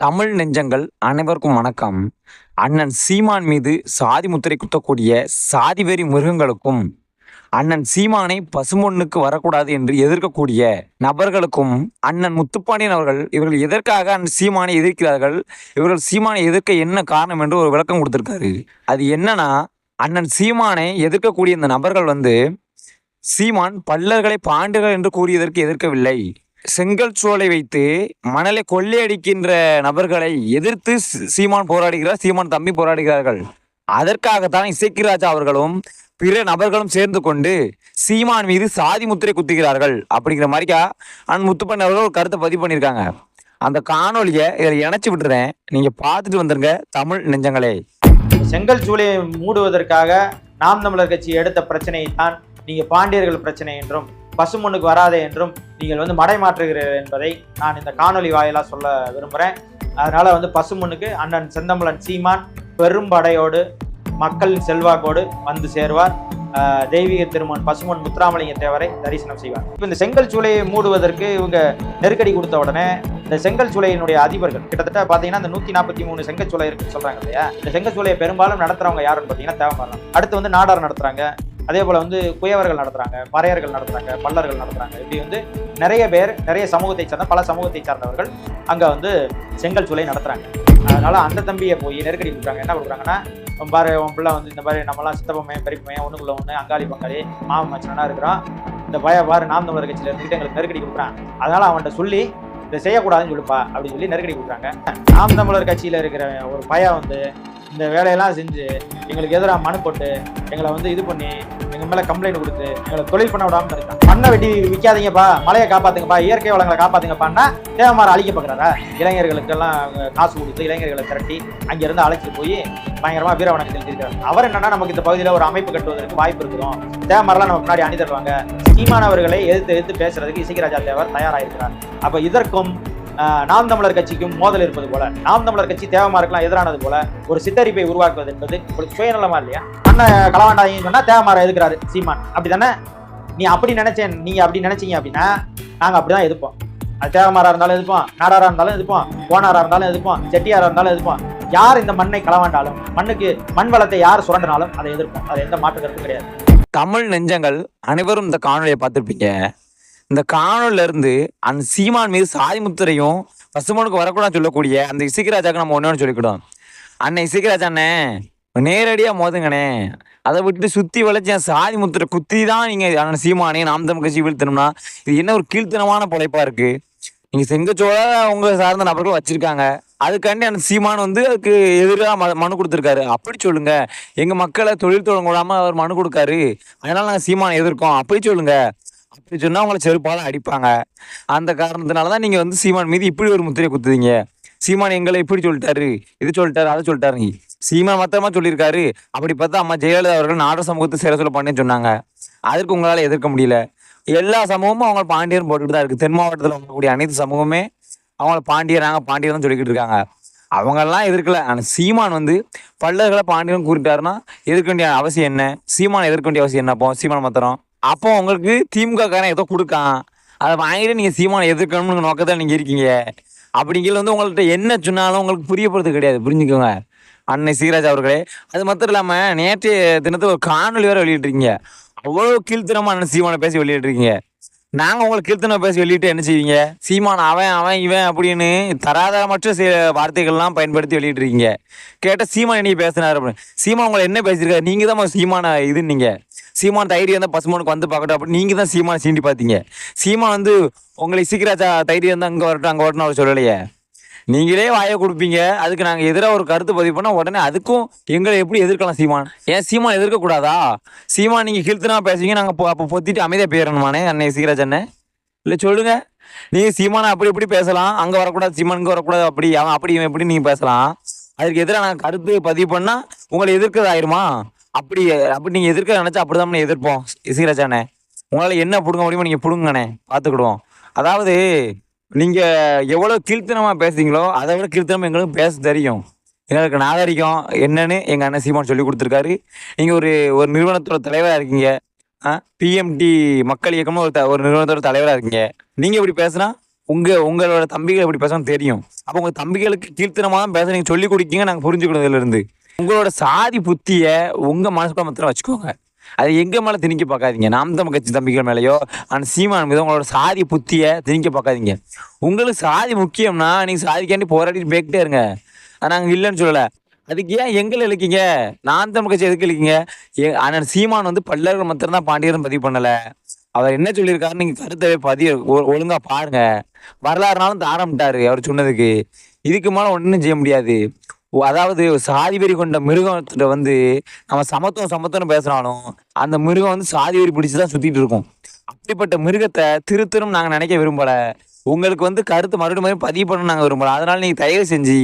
தமிழ் நெஞ்சங்கள் அனைவருக்கும் வணக்கம். அண்ணன் சீமான் மீது சாதி முத்திரை குத்தக்கூடிய சாதிவெறி மிருகங்களுக்கும், அண்ணன் சீமானை பசும்பொன்னுக்கு வரக்கூடாது என்று எதிர்க்கக்கூடிய நபர்களுக்கும், அண்ணன் முத்துப்பாண்டியன் அவர்கள் இவர்கள் எதற்காக அண்ணன் சீமானை எதிர்க்கிறார்கள், இவர்கள் சீமானை எதிர்க்க என்ன காரணம் என்று ஒரு விளக்கம் கொடுத்திருக்காரு. அது என்னன்னா, அண்ணன் சீமானை எதிர்க்கக்கூடிய இந்த நபர்கள் சீமான் பல்லர்களை பாண்டியர்கள் என்று கூறியதற்கு எதிர்க்கவில்லை. செங்கல் சூளை வைத்து மணலை கொள்ளையடிக்கின்ற நபர்களை எதிர்த்து சீமான் போராடுகிறார், சீமான் தம்பி போராடுகிறார்கள். அதற்காகத்தான் இசைக்கிராஜா அவர்களும் பிற நபர்களும் சேர்ந்து கொண்டு சீமான் மீது சாதி முத்திரை குத்துகிறார்கள் அப்படிங்கிற மாதிரிக்கா முத்துப்பன் அவர்கள் ஒரு கருத்தை பதிவு பண்ணியிருக்காங்க. அந்த காணொலியை இதில் இணைச்சி விட்டுறேன், நீங்க பார்த்துட்டு வந்துருங்க தமிழ் நெஞ்சங்களே. செங்கல் சூளையை மூடுவதற்காக நாம் தமிழர் கட்சி எடுத்த பிரச்சனையை தான் நீங்க பாண்டியர்கள் பிரச்சனை என்றும் பசுமொன்னுக்கு வராதே என்றும் நீங்கள் மடை மாற்றுகிறீர்கள் என்பதை நான் இந்த காணொலி வாயிலாக சொல்ல விரும்புகிறேன். அதனால பசுமொன்னுக்கு அண்ணன் செந்தமிழன் சீமான் பெரும் படையோடு மக்களின் செல்வாக்கோடு வந்து சேருவார். தெய்வீக திருமன் பசுமன் முத்துராமலிங்க தேவரை தரிசனம் செய்வார். இப்போ இந்த செங்கல் சூளையை மூடுவதற்கு இவங்க நெருக்கடி கொடுத்த உடனே இந்த செங்கல் சூளையினுடைய அதிபர்கள் கிட்டத்தட்ட பார்த்தீங்கன்னா இந்த 143 செங்கல் சூளை இருக்குன்னு சொல்றாங்க இல்லையா. இந்த செங்கல் சூளையை பெரும்பாலும் நடத்துறவங்க யாருன்னு பார்த்தீங்கன்னா தேவமரம். அடுத்து நாடார் நடத்துறாங்க, அதே போல குயவர்கள் நடத்துறாங்க, பறையர்கள் நடத்துறாங்க, பல்லர்கள் நடத்துறாங்க. இப்படி நிறைய பேர் நிறைய சமூகத்தை சார்ந்த பல சமூகத்தை சார்ந்தவர்கள் அங்க செங்கல் சூளை நடத்துறாங்க. அதனால அந்த தம்பியை போய் நெருக்கடி கொடுக்குறாங்க. என்ன கொடுக்குறாங்கன்னா, பாரு உன் பிள்ளை இந்த மாதிரி நம்மளாம் சித்தப்பமையன் பெரியப்பமையன் ஒண்ணுக்குள்ள ஒண்ணு அங்காளி பங்காளி மாமன் மச்சனா இருக்கிறான், இந்த பய பாரு நாம் தமிழர் கட்சியில இருந்துட்டு எங்களுக்கு நெருக்கடி கொடுக்குறான், அதனால அவன்கிட்ட சொல்லி இதை செய்யக்கூடாதுன்னு சொல்லுப்பா அப்படின்னு சொல்லி நெருக்கடி கொடுக்குறாங்க. நாம் தமிழர் கட்சியில இருக்கிற ஒரு பையன் இந்த வேலையெல்லாம் செஞ்சு எங்களுக்கு எதிராக மனு போட்டு எங்களை இது பண்ணி எங்க மேல கம்ப்ளைண்ட் கொடுத்து எங்களை தொழில் பண்ண விடாம இருக்கான். மண்ணை வெட்டி விற்காதீங்கப்பா, மலையை காப்பாத்துங்கப்பா, இயற்கை வளங்களை காப்பாத்துங்கப்பான்னா தேவமார அழிக்க பார்க்குறாரா? இளைஞர்களுக்கெல்லாம் காசு கொடுத்து இளைஞர்களை திரட்டி அங்கிருந்து அழைச்சிட்டு போய் பயங்கரமா வீரவணக்கம் செலுத்திருக்காரு. அவர் என்னன்னா, நமக்கு இந்த பகுதியில் ஒரு அமைப்பு கட்டுவதற்கு வாய்ப்பு இருக்குதும், தேவமாரெல்லாம் நம்ம முன்னாடி அணி தருவாங்க, சீமானவர்களை எதிர்த்து பேசுறதுக்கு இசைக்கிராஜா தேவர் தயாராயிருக்கிறார். அப்ப இதற்கும் நாம் தமிழர் கட்சிக்கும் மோதல் இருப்பது போல, நாம் தமிழர் கட்சி தேவமாருக்கெல்லாம் எதிரானது போல ஒரு சித்தரிப்பை உருவாக்குவது என்பது ஒரு சுயநலமா இல்லையா? அண்ணன் களவாண்டாங்கன்னு சொன்னா தேவமாரை எதுக்குறாரு சீமான், அப்படித்தானே? நீங்க அப்படி நினைச்சீங்க அப்படின்னா நாங்க அப்படிதான் எதிர்ப்போம். அது தேவமாரா இருந்தாலும் எதிர்ப்போம், நாடாரா இருந்தாலும் எதிர்ப்போம், கோனாரா இருந்தாலும் எதிர்ப்போம், செட்டியாரா இருந்தாலும் எதிர்ப்போம். யார் இந்த மண்ணை களவாண்டாலும், மண் வளத்தை யார் சுரண்டினாலும் அதை எதிர்ப்போம். அது எந்த மாற்று கருத்தும் கிடையாது. தமிழ் நெஞ்சங்கள் அனைவரும் இந்த காணொலியை பார்த்துருப்பீங்க. இந்த காணொலியில இருந்து அந்த சீமான் மீது சாதி முத்திரையும் பசுமனுக்கு வரக்கூடாதுன்னு சொல்லக்கூடிய அந்த இசைக்கிராஜாக்கு நம்ம ஒன்று சொல்லிக்கிட்டோம். அண்ணன் இசைக்கிராஜா அண்ணே நேரடியா மோதுங்கண்ணே, அதை விட்டு சுத்தி வளைச்சு சாதி முத்திரை குத்தி தான் நீங்க அண்ணன் சீமானே நாம் தமிழ் கட்சி வீழ்த்தணும்னா இது என்ன ஒரு கீழ்த்தனமான படைப்பா இருக்கு. நீங்க செங்கச்சோழ உங்க சார்ந்த நபர்கள் வச்சிருக்காங்க, அதுக்காண்டி அந்த சீமான் அதுக்கு எதிராக மனு கொடுத்துருக்காரு. அப்படி சொல்லுங்க, எங்க மக்களை தொழில் தொடங்க விடாம அவர் மனு கொடுக்காரு, அதனால நாங்கள் சீமானை எதிர்க்கோம் அப்படி சொல்லுங்க. அப்படி சொன்னா உங்களை செருப்பால அடிப்பாங்க. அந்த காரணத்தினாலதான் நீங்க சீமான் மீது இப்படி ஒரு முத்திரையை குத்துதீங்க. சீமான் எங்களை இப்படி சொல்லிட்டாரு, இது சொல்லிட்டாரு, அதை சொல்லிட்டாரு. சீமான் மாத்திரமா சொல்லியிருக்காரு. அப்படி பார்த்தா அம்மா ஜெயலலிதா அவர்கள் நாடக சமூகத்தை சேர சொல்ல பண்ணேன்னு சொன்னாங்க. அதற்கு உங்களால எதிர்க்க முடியல. எல்லா சமூகமும் அவங்க பாண்டியர் போட்டுக்கிட்டு தான் இருக்கு. தென் மாவட்டத்தில் இருக்கக்கூடிய அனைத்து சமூகமே அவங்கள பாண்டியர் பாண்டியர் தான் சொல்லிக்கிட்டு இருக்காங்க. அவங்கெல்லாம் எதிர்க்கல. ஆனால் சீமான் பல்லர்களை பாண்டியரும் கூறிட்டாருன்னா எதிர்க்க வேண்டிய அவசியம் என்ன? சீமான் எதிர்க்க வேண்டிய அவசியம் என்ன? அப்போ சீமான் மாத்திரம் அப்போ உங்களுக்கு திமுக காரன் ஏதோ கொடுக்கான், அதை வாங்கிட்டு நீங்க சீமானை எதிர்க்கணும்னு நோக்கத்தான் நீங்க இருக்கீங்க. அப்படிங்கிற உங்கள்கிட்ட என்ன சொன்னாலும் உங்களுக்கு புரியப்படுறது கிடையாது, புரிஞ்சுக்கோங்க அண்ணன் சீராஜ் அவர்களே. அது மாத்திரம் இல்லாம நேற்றைய தினத்தை ஒரு காணொலி வேற வெளியிட்டிருக்கீங்க. அவ்வளவு கீழ்த்தனமா அண்ணன் சீமானை பேசி வெளியிட்டிருக்கீங்க. நாங்க உங்களுக்கு கீழ்த்தனை பேசி வெளியிட்டு என்ன செய்வீங்க? சீமான் அவன் இவன் அப்படின்னு தராதரமற்ற வார்த்தைகள்லாம் பயன்படுத்தி வெளியிட்டு இருக்கீங்க. கேட்ட சீமான் என்ன பேசினாரு அப்படின்னு. சீமான் உங்களை என்ன பேசியிருக்காரு? நீங்க தான் சீமான நீங்க சீமான் தைரியம் தான் பசுமனுக்கு பார்க்கட்டும் அப்படின்னு நீங்க தான் சீமானை சீண்டி பார்த்தீங்க. சீமான் உங்களை இசைக்கிராஜா தைரியம் தான் அங்கே வரட்டும் அங்கே வரட்டும் அவர் சொல்லலையே. நீங்களே வாயை கொடுப்பீங்க, அதுக்கு நாங்கள் எதிராக ஒரு கருத்து பதிவு பண்ணால் உடனே அதுக்கும் எங்களை எப்படி எதிர்க்கலாம்? சீமான் ஏன் சீமான் எதிர்க்கக்கூடாதா? சீமான் நீங்கள் கீழ்த்தனா பேசுவீங்க, நாங்கள் அப்போ பொத்திட்டு அமைதியாக போயிடணுமானே அண்ணே சீக்கிராஜ் அண்ணே? இல்லை சொல்லுங்க, நீங்கள் சீமானை அப்படி எப்படி பேசலாம், அங்கே வரக்கூடாது சீமான் இங்கே வரக்கூடாது அப்படி அவன் அப்படி இவன் எப்படி நீங்கள் பேசலாம்? அதுக்கு எதிராக நாங்கள் கருத்து பதிவு பண்ணால் உங்களை எதிர்க்கிறது ஆயிருமா? அப்படி நீங்கள் எதிர்க்க நினச்சா அப்படி தான் எதிர்ப்போம் சீக்கிராஜ் அண்ணே. உங்களால் என்ன பிடுங்க முடியுமோ நீங்கள் பிடுங்கண்ணே, பார்த்துக்கிடுவோம். அதாவது நீங்க எவ்வளவு கீழ்த்தனமா பேசுறீங்களோ அதை விட கீழ்த்தனமா எங்களுக்கு பேச தெரியும். எங்களுக்கு நாகரிகம் என்னன்னு எங்க அண்ணன் சீமான் சொல்லி கொடுத்துருக்காரு. நீங்க ஒரு நிறுவனத்தோட தலைவரா இருக்கீங்க, பிஎம்டி மக்கள் இயக்கமும் ஒரு நிறுவனத்தோட தலைவரா இருக்கீங்க. நீங்க இப்படி பேசுனா உங்களோட தம்பிகள் எப்படி பேசணும் தெரியும். அப்போ உங்க தம்பிகளுக்கு கீழ்த்தனமா தான் பேச நீங்க சொல்லி கொடுக்கீங்க. நாங்க புரிஞ்சுக்கணும் இதுல இருந்து. உங்களோட சாதி புத்திய உங்க மனசுக்குள்ள மாத்திரம் வச்சுக்கோங்க. அதை எங்க மேல திணிக்க பார்க்காதீங்க. நாம் தமிழ் கட்சி தம்பிகள் மேலயோ அந்த சீமான் மீதோ உங்களோட சாதி புத்திய திணிக்க பார்க்காதீங்க. உங்களுக்கு சாதி முக்கியம்னா நீங்க சாதிக்காண்டி போராடிட்டு போய்கிட்டே இருங்க. நாங்க இல்லைன்னு சொல்லல. அதுக்கு ஏன் எங்களை இழுக்கீங்க? நான் தமிழ் கட்சி எதுக்கு இழுக்கீங்க? அண்ணன் சீமான் வந்து பல்லர்கள் மாத்திரம் தான் பாண்டியரும் பதிவு பண்ணல. அவர் என்ன சொல்லியிருக்காரு நீங்க கருத்தவே ஒழுங்கா பாருங்க. வரலாறுனாலும் ஆரம்பிட்டாரு அவர் சொன்னதுக்கு. இதுக்கு மேல ஒன்றும் செய்ய முடியாது. அதாவது சாதி வெறி கொண்ட மிருகத்துல வந்து நம்ம சமத்துவம் பேசுறாலும் அந்த மிருகம் வந்து சாதி வெறி பிடிச்சுதான் சுத்திட்டு இருக்கும். அப்படிப்பட்ட மிருகத்தை திருத்தரும் நாங்க நினைக்க விரும்பல. உங்களுக்கு வந்து கருத்து மறுபடியும் பதிவு பண்ண நாங்க விரும்பல. அதனால நீங்க தயவு செஞ்சு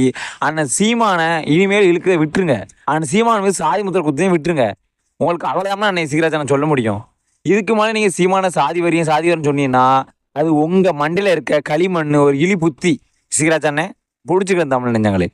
அண்ணன் சீமானை இனிமேல் இழுக்க விட்டுருங்க. அண்ணன் சீமான மீது சாதி முத்திர குத்தையும் விட்டுருங்க. உங்களுக்கு அவ்வளவுதான் அன்னை சிகராஜனை சொல்ல முடியும். இதுக்கு மேலே நீங்க சீமான சாதி வரியும் சொன்னீங்கன்னா அது உங்க மண்டையில இருக்க களிமண் ஒரு இழி புத்தி. சிகராஜானே பிடிச்சிக்கிறேன் தமிழ் நெஞ்சங்களே.